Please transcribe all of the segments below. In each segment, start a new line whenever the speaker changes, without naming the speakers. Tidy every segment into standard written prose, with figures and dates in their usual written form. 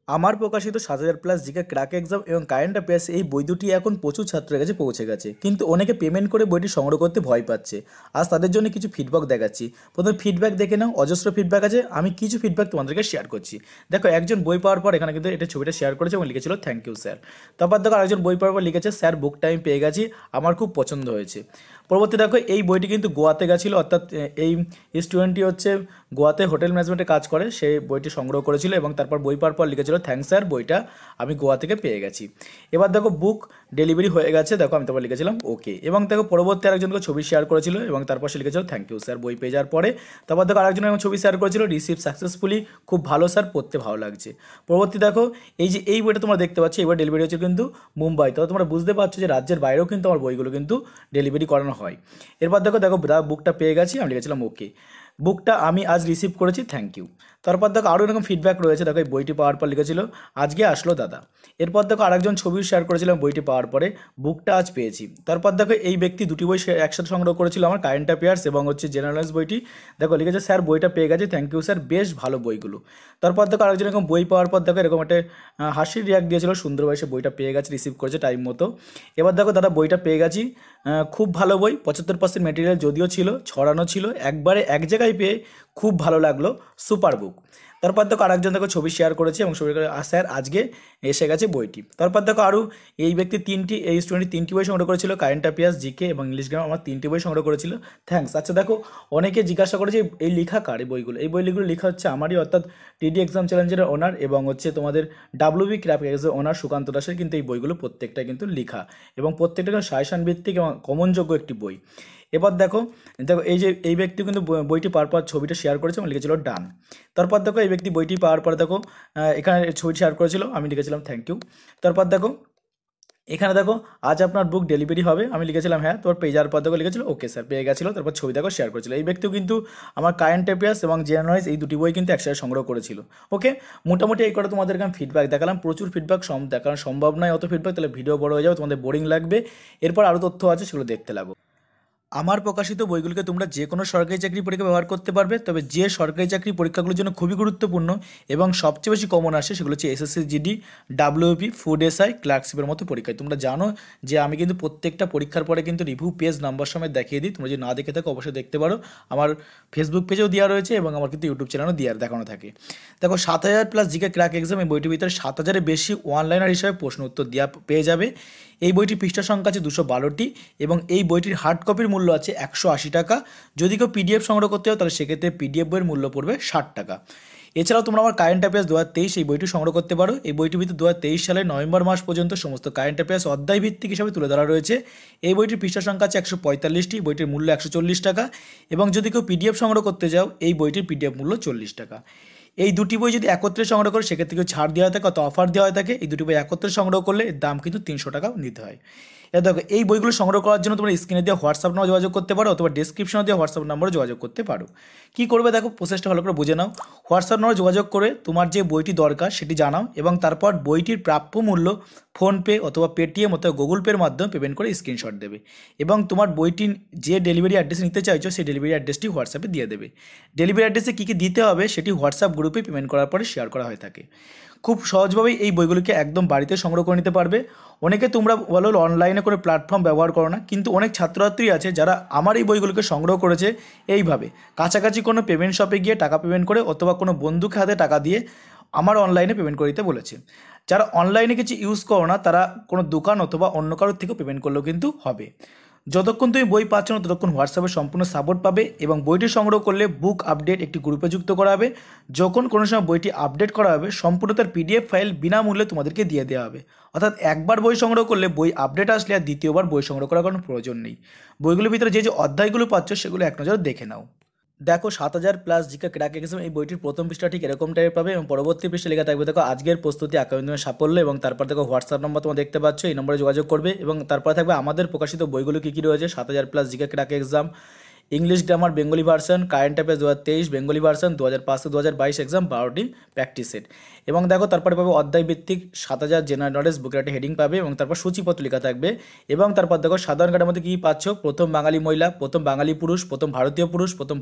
আমার প্রকাশিত ৭,০০০+ GK crack exam এবং কারেন্ট অ্যাফেয়ার্স এই বই দুটি এখন প্রচুর ছাত্রের কাছে পৌঁছে গেছে, কিন্তু অনেকে পেমেন্ট করে বইটি সংগ্রহ করতে ভয় পাচ্ছে। আজ তাদের জন্য কিছু ফিডব্যাক দেখাচ্ছি। প্রথমে ফিডব্যাক দেখে নাও, অজস্র ফিডব্যাক আছে। আমি কিছু ফিডব্যাক তোমাদেরকে শেয়ার করছি। দেখো, একজন বই পাওয়ার পর এখানে কিন্তু এটা ছবিটা শেয়ার করেছে এবং লিখেছিল থ্যাংক ইউ স্যার। তারপর দেখো আরেকজন বই পাওয়ার পর লিখেছে স্যার বুকটা আমি পেয়ে গেছি, আমার খুব পছন্দ হয়েছে। পরবর্তী দেখো, এই বইটি কিন্তু গোয়াতে গেছিলো, অর্থাৎ এই স্টুডেন্টটি হচ্ছে গোয়াতে হোটেল ম্যানেজমেন্টে কাজ করে, সেই বইটি সংগ্রহ করেছিল এবং তারপর বই পাওয়ার পর লিখেছিল থ্যাংকস স্যার, বইটা আমি গোয়া থেকে পেয়ে গেছি। এবার দেখো বুক ডেলিভারি হয়ে গেছে, দেখো আমি তারপর লিখেছিলাম ওকে। এবং দেখো পরবর্তী আরেকজনকে ছবি শেয়ার করেছিল এবং তারপর সে লিখেছিল থ্যাংক ইউ স্যার বই পেয়ে যাওয়ার পরে। তারপর দেখো আরেকজন এবং ছবি শেয়ার করেছিল রিসিভ সাকসেসফুলি, খুব ভালো স্যার, পড়তে ভালো লাগছে। পরবর্তী দেখো, এই যে এই বইটা তোমরা দেখতে পাচ্ছ, এবার ডেলিভারি হচ্ছে কিন্তু মুম্বাই। তো তোমরা বুঝতে পারছো যে রাজ্যের বাইরেও কিন্তু আমার বইগুলো কিন্তু ডেলিভারি করানো হয়। এরপর দেখো দেখো বুকটা পেয়ে গেছি, আমি লিখেছিলাম ওকে। বুকটা আমি আজ রিসিভ করেছি, থ্যাংক ইউ। তারপর দেখো আরও এরকম ফিডব্যাক রয়েছে। দেখো এই বইটি পাওয়ার পর লিখেছিল আজকে আসলো দাদা। এরপর দেখো আরেকজন ছবি শেয়ার করেছিলাম বইটি পাওয়ার পরে, বুকটা আজ পেয়েছি। তারপর দেখো এই ব্যক্তি দুটি বই একসাথে সংগ্রহ করেছিল, আমার কারেন্ট অ্যাফেয়ার্স এবং হচ্ছে জেনারেলস বইটি। দেখো লিখেছে স্যার বইটা পেয়ে গেছে, থ্যাংক ইউ স্যার, বেশ ভালো বইগুলো। তারপর দেখো আরেকজন এরকম বই পাওয়ার পর দেখো এরকম একটা হাসির রিয়াক্ট দিয়েছিল, সুন্দরভাবে সে বইটা পেয়ে গেছে, রিসিভ করেছে টাইম মতো। এবার দেখো দাদা বইটা পেয়ে গেছি, খুব ভালো বই, 75% মেটেরিয়াল যদিও ছিল, ছড়ানো ছিল, একবারে এক জায়গায় পেয়ে খুব ভালো লাগলো, সুপার বুক। তারপর দেখো আরেকজন দেখো ছবি শেয়ার করেছে এবং ছবি করে স্যার আজকে এসে গেছে বইটি। তারপর দেখো আরও এই ব্যক্তি এই স্টুডেন্ট তিনটি বই সংগ্রহ করেছিল, কারেন্ট অ্যাফেয়ার্স, জিকে এবং ইংলিশ গ্রামার, আমার তিনটি বই সংগ্রহ করেছিল, থ্যাঙ্কস। আচ্ছা দেখো, অনেকে জিজ্ঞাসা করেছে এই লেখা কার এই বইগুলো? এই বইগুলো লেখা হচ্ছে আমারই, অর্থাৎ টিডি এক্সাম চ্যালেঞ্জের ওনার এবং হচ্ছে তোমাদের ডাব্লিউবি ক্র্যাক এক্সামের ওনার সুকান্ত দাসের কিন্তু এই বইগুলো প্রত্যেকটা কিন্তু লেখা এবং প্রত্যেকটা কিন্তু সাজেশন ভিত্তিক এবং কমনযোগ্য একটি বই। এবার দেখো দেখো এই যে এই ব্যক্তি কিন্তু বইটি পাওয়ার পর ছবিটা শেয়ার করেছে এবং লিখেছিল ডান। তারপর দেখো এই ব্যক্তি বইটি পাওয়ার পর দেখো এখানে ছবি শেয়ার করেছিল, আমি লিখেছিলাম থ্যাংক ইউ। তারপর দেখো এখানে দেখো আজ আপনার বুক ডেলিভারি হবে, আমি লিখেছিলাম হ্যাঁ। তোর পেয়ে যাওয়ার পর দেখো লিখেছিল ওকে স্যার, পেয়ে গেছিলো। তারপর ছবি দেখো শেয়ার করেছিল। এই ব্যক্তিও কিন্তু আমার কারেন্ট অ্যাফেয়ার্স এবং জেনারেল এই দুটি বই কিন্তু একসাথে সংগ্রহ করেছিল। ওকে, মোটামুটি এই করে তোমাদেরকে আমি ফিডব্যাক দেখালাম, প্রচুর ফিডব্যাক দেখানো সম্ভব নয় অত ফিডব্যাক, তাহলে ভিডিও বড় হয়ে যাবে, তোমাদের বোরিং লাগবে। এরপর আরও তথ্য আছে, সেগুলো দেখতে লাগো। আমার প্রকাশিত বইগুলোকে তোমরা যে কোনো সরকারি চাকরি পরীক্ষা ব্যবহার করতে পারবে, তবে যে সরকারি চাকরি পরীক্ষাগুলোর জন্য খুবই গুরুত্বপূর্ণ এবং সবচেয়ে বেশি কমন আসে সেগুলো হচ্ছে SSC GD, WP, food SI, ক্লার্কশিপের মতো পরীক্ষায়। তোমরা জানো যে আমি কিন্তু প্রত্যেকটা পরীক্ষার পরে কিন্তু রিভিউ পেজ নাম্বার সময় দেখিয়ে দিই, তোমরা যদি না দেখে থাকো অবশ্যই দেখতে পারো। আমার ফেসবুক পেজেও দেওয়া রয়েছে এবং আমার কিন্তু ইউটিউব চ্যানেলও দেখানো থাকে। দেখো ৭,০০০+ জিকে ক্র্যাক এক্সাম, এই বইটির ভিতরে ৭,০০০-এর বেশি ওয়ানলাইনার হিসাবে প্রশ্ন উত্তর দেওয়া পেয়ে যাবে। এই বইটির পৃষ্ঠা সংখ্যা আছে 212টি এবং এই বইটির হার্ড কপির মূল্য আছে 180 টাকা। যদি কেউ পিডিএফ সংগ্রহ করতে হয় তাহলে সেক্ষেত্রে পিডিএফ বইয়ের মূল্য পড়বে 60 টাকা। এছাড়াও তোমরা আমার কারেন্ট অ্যাফেয়ার্স 2023 এই বইটি সংগ্রহ করতে পারো। এই বইটির ভিতরে 2023 সালের নভেম্বর মাস পর্যন্ত সমস্ত কারেন্ট অ্যাফেয়ার্স অধ্যায় ভিত্তিক হিসাবে তুলে ধরা রয়েছে। এই বইটির পৃষ্ঠা সংখ্যা আছে 145টি, বইটির মূল্য 140 টাকা এবং যদি কেউ পিডিএফ সংগ্রহ করতে যাও এই বইটির পিডিএফ মূল্য 40 টাকা। এই দুটি বই যদি একত্রে সংগ্রহ করে সেক্ষেত্রে কেউ ছাড় দেওয়া হয় থাকে, অত অফার দেওয়া হয় থাকে। এই দুটি বই একত্রে সংগ্রহ করলে এর দাম কিন্তু 300 টাকা নিতে হয়। এবার দেখো এই বইগুলো সংগ্রহ করার জন্য তোমরা স্ক্রিনে দেওয়া হোয়াটসঅ্যাপ নাম্বার যোগাযোগ করতে পারো অথবা ডিসক্রিপশনে দেওয়া হোয়াটসঅ্যাপ নাম্বারে যোগাযোগ করতে পারো। কী করবে দেখো, প্রসেসটা ভালো করে বুঝে নাও। হোয়াটসঅ্যাপ নাম্বারে যোগাযোগ করে তোমার যে বইটি দরকার সেটি জানাও এবং তারপর বইটির প্রাপ্য মূল্য ফোনপে অথবা পেটিএম অথবা গুগল পের মাধ্যমে পেমেন্ট করে স্ক্রিনশট দেবে এবং তোমার বইটি যে ডেলিভারি অ্যাড্রেসে নিতে চাইছো সেই ডেলিভারি অ্যাড্রেসটি হোয়াটসঅ্যাপে দিয়ে দেবে। ডেলিভারি অ্যাড্রেসে কী কী দিতে হবে সেটি হোয়াটসঅ্যাপ গ্রুপে পেমেন্ট করার পরে শেয়ার করা হয়ে থাকে। খুব সহজভাবেই এই বইগুলোকে একদম বাড়িতে সংগ্রহ করে নিতে পারবে। অনেকে তোমরা বলো অনলাইনে করে প্ল্যাটফর্ম ব্যবহার করো না, কিন্তু অনেক ছাত্রছাত্রী আছে যারা আমার এই বইগুলোকে সংগ্রহ করেছে এইভাবে, কাছাকাছি কোনো পেমেন্ট শপে গিয়ে টাকা পেমেন্ট করে অথবা কোনো বন্ধুকে হাতে টাকা দিয়ে আমার অনলাইনে পেমেন্ট করে দিতে বলেছে। যারা অনলাইনে কিছু ইউজ করো না তারা কোনো দোকান অথবা অন্য কারোর থেকেও পেমেন্ট করলেও কিন্তু হবে। যতক্ষণ তুমি বই পাচ্ছ না ততক্ষণ হোয়াটসঅ্যাপে সম্পূর্ণ সাপোর্ট পাবে এবং বইটি সংগ্রহ করলে বুক আপডেট একটি গ্রুপে যুক্ত করা হবে। যখন কোনো সময় বইটি আপডেট করা হবে সম্পূর্ণ তার পিডিএফ ফাইল বিনামূল্যে তোমাদেরকে দিয়ে দেওয়া হবে। অর্থাৎ একবার বই সংগ্রহ করলে বই আপডেট আসলে আর দ্বিতীয়বার বই সংগ্রহ করার কোনো প্রয়োজন নেই। বইগুলোর ভিতরে যে যে অধ্যায়গুলো পাচ্ছ সেগুলো এক নজর দেখে নাও। দেখো ৭,০০০+ জিকে ক্র্যাক এক্সাম, এই বইটির প্রথম পৃষ্ঠা ঠিক এরকম টাইপের পাবে এবং পরবর্তী পৃষ্ঠা লেখা থাকবে দেখো আজকের প্রস্তুতি আগামী দিনের সাফল্য এবং তারপর দেখো হোয়াটসঅ্যাপ নম্বর তোমরা দেখতে পাচ্ছ, এই নম্বরে যোগাযোগ করবে এবং তারপর থাকবে আমাদের প্রকাশিত বইগুলো কী কী রয়েছে ৭,০০০+ GK crack exam English grammar Bengali version, current affairs 2023 Bengali version, 2005 থেকে 2022 এক্সাম 12টি প্র্যাকটিস সেট। এবং দেখো তারপরে পাবে অধ্যায় ভিত্তিক 7000 জেনারেল নলেজ বুকের একটা হেডিং পাবে এবং তারপর সূচিপত্র লেখা থাকবে। এবং তারপর দেখো সাধারণ জ্ঞানের মধ্যে কী পাচ্ছ, প্রথম বাঙালি মহিলা, প্রথম বাঙালি পুরুষ, প্রথম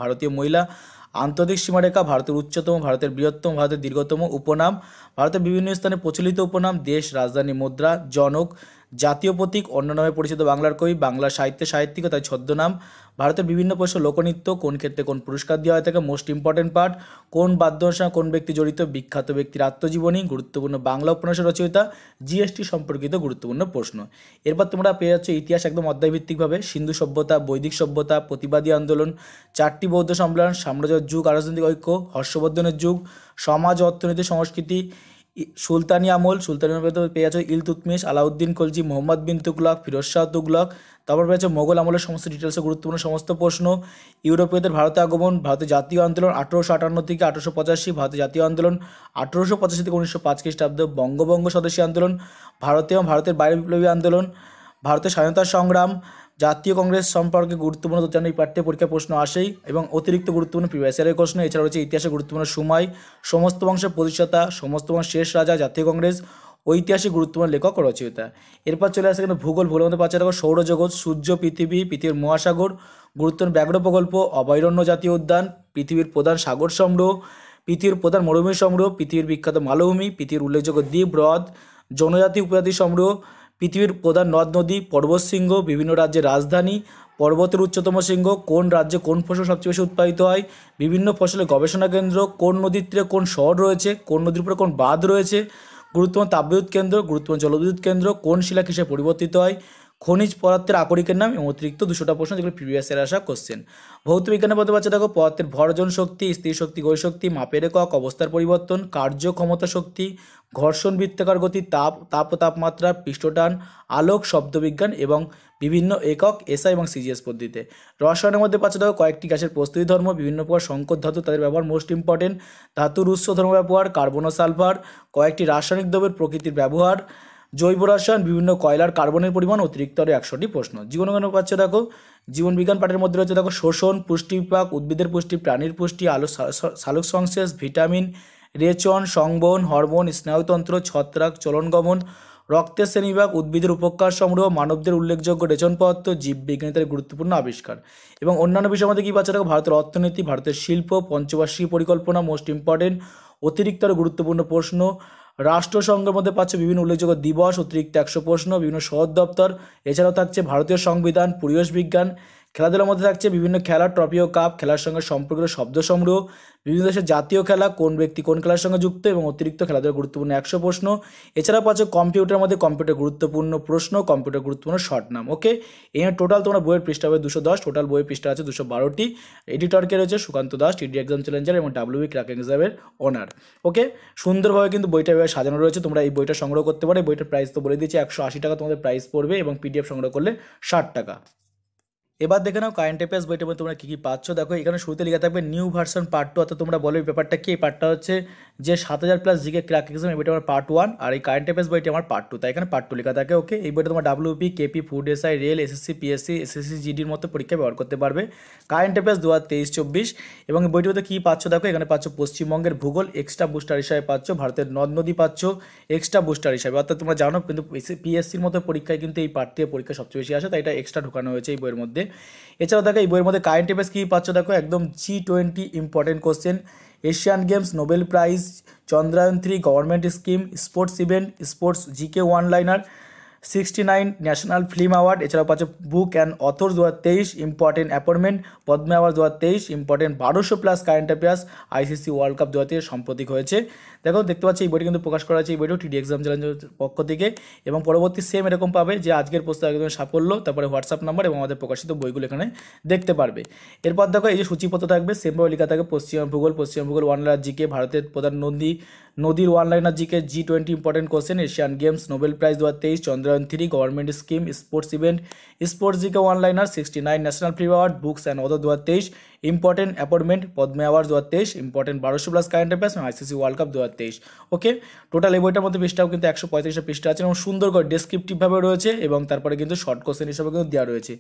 ভারতীয় মহিলা, আন্তর্জাতিক সীমারেখা, ভারতের উচ্চতম, ভারতের বৃহত্তম, ভারতের দীর্ঘতম উপনাম, ভারতের বিভিন্ন স্থানে প্রচলিত উপনাম, দেশ, রাজধানী, মুদ্রা, জনক, জাতীয় প্রতীক, অন্য নামে পরিচিত বাংলার কবি, বাংলা সাহিত্যে সাহিত্যিক ও তার ছদ্মনাম, ভারতের বিভিন্ন প্রশ্ন, লোকনৃত্য, কোন ক্ষেত্রে কোন পুরস্কার দেওয়া হয়ে থাকে, মোস্ট ইম্পর্টেন্ট পার্ট, কোন বাদ্যর সঙ্গে কোন ব্যক্তি জড়িত, বিখ্যাত ব্যক্তির আত্মজীবনী, গুরুত্বপূর্ণ বাংলা উপন্যাসের রচয়িতা, জিএসটি সম্পর্কিত গুরুত্বপূর্ণ প্রশ্ন। এরপর তোমরা পেয়ে যাচ্ছ ইতিহাস একদম অধ্যায়ভিত্তিকভাবে, সিন্ধু সভ্যতা, বৈদিক সভ্যতা, প্রতিবাদী আন্দোলন, 4টি বৌদ্ধ সম্মেলন, সাম্রাজ্যের যুগ আর রাজনৈতিক ঐক্য, হর্ষবর্ধনের যুগ, সমাজ, অর্থনীতি, সংস্কৃতি, সুলতানি আমল পেয়ে যাচ্ছ ইলতুৎমিশ, আলাউদ্দিন খলজি, মোহাম্মদ বিন তুগলক, ফিরোজ শাহ তুগলক। তারপর পেয়ে যাচ্ছ মোগল আমলের সমস্ত ডিটেলসে গুরুত্বপূর্ণ সমস্ত প্রশ্ন, ইউরোপীয়দের ভারতে আগমন, ভারতের জাতীয় আন্দোলন 1858 থেকে 1885, ভারতের জাতীয় আন্দোলন 1885 থেকে 1905 খ্রিস্টাব্দ, বঙ্গভঙ্গ স্বদেশী আন্দোলন, ভারতে এবং ভারতের বাইরে বিপ্লবী আন্দোলন, ভারতের স্বাধীনতা সংগ্রাম, জাতীয় কংগ্রেস সম্পর্কে গুরুত্বপূর্ণ তথ্য এই পাঠ্যে পরীক্ষা প্রশ্ন আসেই এবং অতিরিক্ত গুরুত্বপূর্ণ প্রিভিয়াস ইয়ারের প্রশ্ন। এছাড়া রয়েছে ইতিহাসে গুরুত্বপূর্ণ সময়, সমস্ত বংশের প্রতিষ্ঠাতা, সমস্ত বংশের শেষ রাজা, জাতীয় কংগ্রেস, ঐতিহাসিক গুরুত্বপূর্ণ লেখক ও রচয়িতা। এরপর চলে আসে কিন্তু ভূগোলের মধ্যে পাচ্ছে দেখো সৌরজগৎ, সূর্য, পৃথিবীর মহাসাগর, গুরুত্বপূর্ণ ব্যাঘ্র প্রকল্প, অভয়ারণ্য, জাতীয় উদ্যান, পৃথিবীর প্রধান সাগর সমূহ, পৃথিবীর প্রধান মরুভূমি সমূহ, পৃথিবীর বিখ্যাত মালভূমি, পৃথিবীর উল্লেখযোগ্য দ্বীপ, হ্রদ, জনজাতি, উপজাতি সমূহ, পৃথিবীর প্রধান নদ নদী, পর্বতশৃঙ্গ, বিভিন্ন রাজ্যের রাজধানী, পর্বতের উচ্চতম শৃঙ্গ, কোন রাজ্যে কোন ফসল সবচেয়ে বেশি উৎপাদিত হয়, বিভিন্ন ফসলের গবেষণা কেন্দ্র, কোন নদীর তীরে কোন শহর রয়েছে, কোন নদীর উপরে কোন বাঁধ রয়েছে, গুরুত্বপূর্ণ তাপবিদ্যুৎ কেন্দ্র, গুরুত্বপূর্ণ জলবিদ্যুৎ কেন্দ্র, কোন শিলা কিসে পরিবর্তিত হয়, খনিজ পদার্থের আকরিকের নাম এবং অতিরিক্ত 200টা প্রশ্ন যেগুলো প্রিভিয়াস ইয়ারে আসা কোশ্চেন। ভৌত বিজ্ঞানের মধ্যে পাচ্ছে দেখো পদার্থের ভরজন শক্তি, স্থির শক্তি, গতি শক্তি, মাপের একক, অবস্থার পরিবর্তন, কার্য ক্ষমতা শক্তি, ঘর্ষণ বৃত্তাকার গতি, তাপ ও তাপমাত্রা, পৃষ্ঠটান, আলোক, শব্দবিজ্ঞান এবং বিভিন্ন একক এসআই এবং সিজিএস পদ্ধতিতে। রসায়নের মধ্যে পাচ্ছে দেখো কয়েকটি গ্যাসের প্রস্তুতি ধর্ম, বিভিন্ন প্রকার সংকর ধাতু, তাদের ব্যবহার মোস্ট ইম্পর্টেন্ট, ধাতুর উৎস ধর্ম ব্যবহার, কার্বন ও সালফার, কয়েকটি রাসায়নিক দ্রব্যের প্রকৃতির ব্যবহার, জৈব রসায়ন, বিভিন্ন কয়লার কার্বনের পরিমাণ, অতিরিক্ত আরও 100টি প্রশ্ন। জীবনবিজ্ঞান পাচ্ছে দেখো জীবনবিজ্ঞান পাঠের মধ্যে রয়েছে দেখো শোষণ, পুষ্টি বিভাগ, উদ্ভিদের পুষ্টি, প্রাণীর পুষ্টি, সালোক সংশ্লেষ, ভিটামিন, রেচন, সংবহন, হরমোন, স্নায়ুতন্ত্র, ছত্রাক, চলনগমন, রক্তের শ্রেণীবিভাগ, উদ্ভিদের উপকার সংগ্রহ, মানবদের উল্লেখযোগ্য রেচন পদার্থ, জীববিজ্ঞানীদের গুরুত্বপূর্ণ আবিষ্কার এবং অন্যান্য বিষয়ের মধ্যে কী পাচ্ছে দেখো ভারতের অর্থনীতি, ভারতের শিল্প, পঞ্চবার্ষিকী পরিকল্পনা মোস্ট ইম্পর্টেন্ট, অতিরিক্ত আরও গুরুত্বপূর্ণ প্রশ্ন, রাষ্ট্রসংঘের মধ্যে পাচ্ছে বিভিন্ন উল্লেখযোগ্য দিবস, অতিরিক্ত 100 প্রশ্ন, বিভিন্ন শহর দপ্তর, এছাড়াও থাকছে ভারতীয় সংবিধান, পরিবেশ বিজ্ঞান, খেলাধুলার মধ্যে থাকছে বিভিন্ন খেলা, ট্রফি ও কাপ, খেলার সঙ্গে সম্পর্কিত শব্দ সংগ্রহ, বিভিন্ন দেশের জাতীয় খেলা, কোন ব্যক্তি কোন খেলার সঙ্গে যুক্ত এবং অতিরিক্ত খেলাধুলার গুরুত্বপূর্ণ 100 প্রশ্ন। এছাড়াও পাচ্ছে কম্পিউটারের মধ্যে কম্পিউটার গুরুত্বপূর্ণ প্রশ্ন, কম্পিউটার গুরুত্বপূর্ণ শর্ট নাম। ওকে, এই টোটাল তোমার বইয়ের পৃষ্ঠা হবে 210, টোটাল বইয়ের পৃষ্ঠা আছে 212টি। এডিটরকে রয়েছে সুকান্ত দাস, টিডি এক্সাম চ্যালেঞ্জার এবং ডাব্লিউবি ক্র্যাক এক্সামের ওনার। ওকে, সুন্দরভাবে কিন্তু বইটা এভাবে সাজানো রয়েছে, তোমরা এই বইটা সংগ্রহ করতে পারো। এই বইটার প্রাইস তো বলে দিয়েছি 180 টাকা তোমাদের প্রাইস পড়বে এবং পিডিএফ সংগ্রহ করলে 60 টাকা। এবার দেখে নাও কারেন্ট অ্যাফেয়ার্স বইটার মধ্যে তোমরা কী কী পাচ্ছ। দেখো এখানে শুরুতে লেখা থাকবে নিউ ভার্সন পার্ট 2, অর্থাৎ তোমরা বলো এই ব্যাপারটা কি। এই পার্টটা হচ্ছে যে 7000+ জিকে ক্র্যাক এক্সাম, এই বইটা আমার পার্ট 1 আর এই কারেন্ট অ্যাফেয়ার্স বইটি আমার পার্ট 2, তাই এখানে পার্ট 2 লেখা থাকে। ওকে, এই বইটা তোমার WP, KP, food SI, rail, SSC, PSC, SSC জিডির মতো পরীক্ষায় ব্যবহার করতে পারবে। কারেন্ট অ্যাফেয়ার্স 2023-24 এবং এই বইটির মধ্যে কী পাচ্ছ দেখো, এখানে পাচ্ছ পশ্চিমবঙ্গের ভূগোল এক্সট্রা বুস্টার হিসাবে পাচ্ছ, ভারতের নদ নদী পাচ্ছ এক্সট্রা বুস্টার হিসাবে, অর্থাৎ তোমরা জানো কিন্তু পিএসসির মতো পরীক্ষায় কিন্তু এই পার্ট থেকে পরীক্ষা সবচেয়ে বেশি আসে, তাই এটা এক্সট্রা ঢোকানো হয়েছে এই বইয়ের মধ্যে। এছাড়াও দেখো এই বইয়ের মধ্যে কারেন্ট অ্যাফেয়ার্স কী পাচ্ছ দেখো, একদম G20 important question, Asian Games, Nobel Prize, Chandrayaan 3, government scheme, sports event, sports GK one liner, 69 national film award, এছাড়াও পাচ্ছে book and author 2023 important appointment, Padma award 2023 important 1200+ current affairs, ICC World Cup 2023 সম্প্রতিক হয়েছে। দেখো দেখতে পাচ্ছি এই বইটি কিন্তু প্রকাশ করা হয়েছে, এই বইটিও টিডি এক্সাম চ্যালেঞ্জের পক্ষ থেকে এবং পরবর্তী সেম এরকম পাবে যে আজকের পোস্টে একদম সাফল্য, তারপরে হোয়াটসঅ্যাপ নাম্বার এবং আমাদের প্রকাশিত বইগুলো এখানে দেখতে পারবে। এরপর দেখো এই যে সূচিপত্র থাকবে সেমভাবে লেখা থাকে পশ্চিমবঙ্গ ভূগোল ওয়ান লাইনার জিকে, ভারতের প্রধান নদীর one liner GK, G20 important question, Asian Games, Nobel Prize 2023, Chandrayaan 3, government scheme, sports event, sports GK one liner, 69 national film award, books and author 2023, important appointment পদ্মে অ্যাওয়ার্ড 2023, ইম্পর্টেন্ট 1200+ কারেন্ট অ্যাফেয়ার্স এবং ICC World Cup 2023। Okay, total এই বইটার মধ্যে পৃষ্ঠাও কিন্তু 135টা পৃষ্ঠা আছে এবং সুন্দর করে ডেসক্রিপটিভভাবে রয়েছে এবং তারপরে কিন্তু শর্ট কোশ্চেন হিসাবে কিন্তু দেওয়া রয়েছে।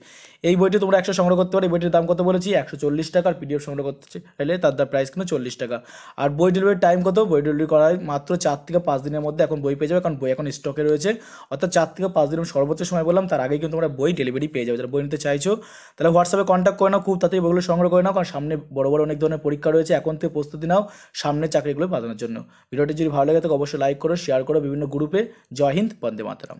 এই বইটি তোমরা 100 সংগ্রহ করতে পারো। এই বইটির দাম কত বলেছি? 140 টাকা। আর পিডিএফ সংগ্রহ করতে চাইলে তার প্রাইস কিন্তু 40 টাকা। আর বই ডেলিভারির টাইম কত? বই ডেলিভারি করা হয় মাত্র 4 থেকে 5 দিনের মধ্যে এখন বই পেয়ে যাবে, কারণ বই এখন স্টকে রয়েছে। অর্থাৎ 4 থেকে 5 দিনের সর্বোচ্চ সময় বললাম, তার আগেই কিন্তু তোমরা বই ডেলিভারি পেয়ে যাবে। যারা বই নিতে চাইছো তাহলে হোয়াটসঅ্যাপে কন্ট্যাক্ট করে নাও, খুব তাড়াতাড়ি বইগুলো সংগ্রহ করে নাও, কারণ সামনে বড় বড় অনেক ধরনের পরীক্ষা রয়েছে। এখন থেকে প্রস্তুতি নাও সামনে চাকরিগুলো বাঁধানোর জন্য। ভিডিওটি যদি ভালো লাগে তাহলে অবশ্যই লাইক করো, শেয়ার করো বিভিন্ন গ্রুপে। জয় হিন্দ, বন্দে মাতরম।